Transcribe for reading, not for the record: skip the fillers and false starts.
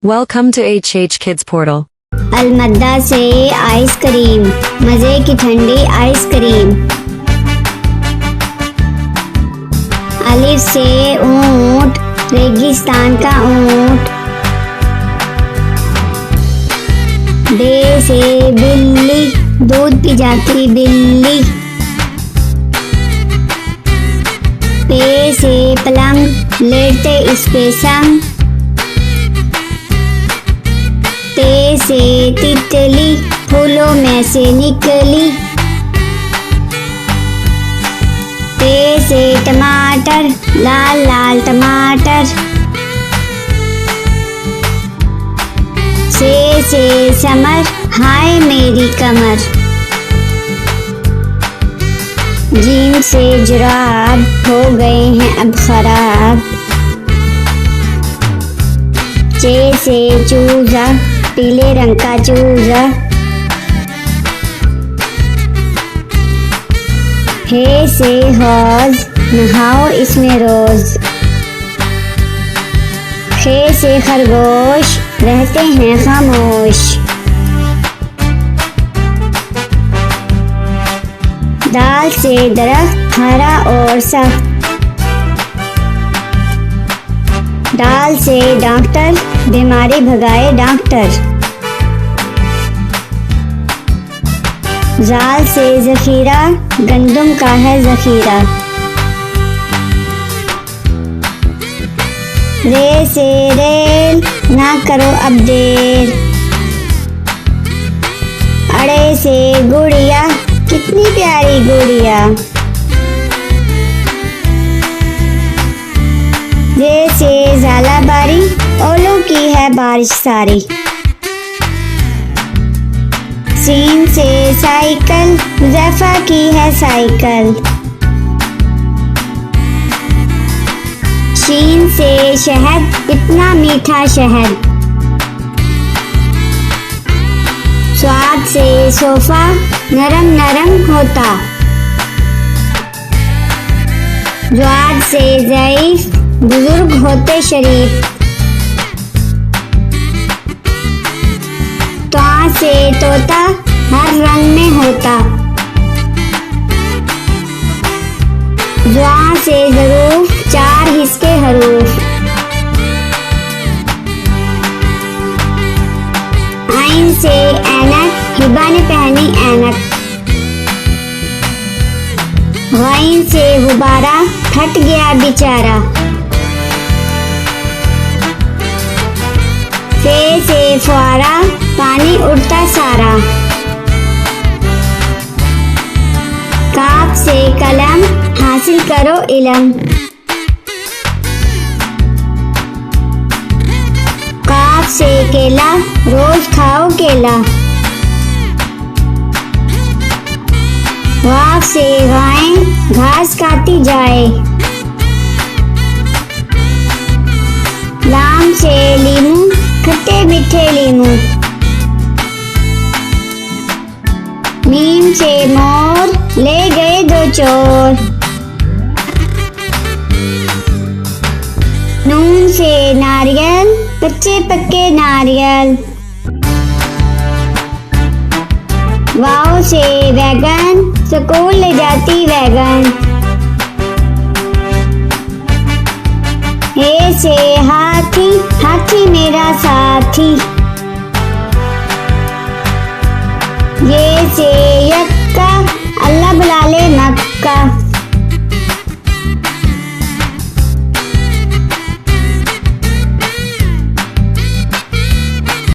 Welcome to HH Kids Portal. अलमद्दा से ice cream, मजे की ठंडी आइसक्रीम। अलिफ से ऊंट, रेगिस्तान का ऊंट। बे से बिल्ली, दूध पी जाती बिल्ली। पे से पलंग, लेटते इस पे संग। ते से तितली, फूलों में से निकली। ते से टमाटर, लाल लाल टमाटर। से समर, हाय मेरी कमर। जीम से जुराब, हो गए हैं अब खराब। चे से चूजा, पीले रंग का चूजा। हे से हौज, नहाओ इसमें रोज। खे से खरगोश, रहते हैं खामोश। दाल से दरख्त, हरा और सख्त। दाल से डॉक्टर, बीमारी भगाए डॉक्टर। जाल से जखीरा, गंदम का है जखीरा। रे से रेल, ना करो अब देर। अड़े से गुड़िया, कितनी प्यारी गुड़िया। जे से झालाबारी, ओलों की है बारिश सारी। सीन से साइकिल, मुज़फ़्फ़ा की है साइकिल। शीन से शहद, इतना मीठा शहद। स्वाद से सोफा, नरम नरम होता। ज्वाद से ज़ईफ़, बुजुर्ग होते शरीफ। त्वा से तोता, हर रंग में होता। ज्वा से ज़रूफ, 4 हिस्से हरूफ। आइन से ऐनक, हिबा ने पहनी ऐनक। गाइन से गुब्बारा, फट गया बेचारा। फे से फुआरा, पानी उड़ता सारा। काफ से कलम, हासिल करो इलम। काफ से केला, रोज खाओ केला। वाफ से गाय, घास खाती जाए। लाम से लीमू, खट्टे मीठे लीमू। मीम से मोर, ले गए 2 चोर। नून से नारियल, कच्चे पक्के नारियल। वाव से वैगन, स्कूल ले जाती वैगन। हे से हाथी, हाथी मेरा साथी।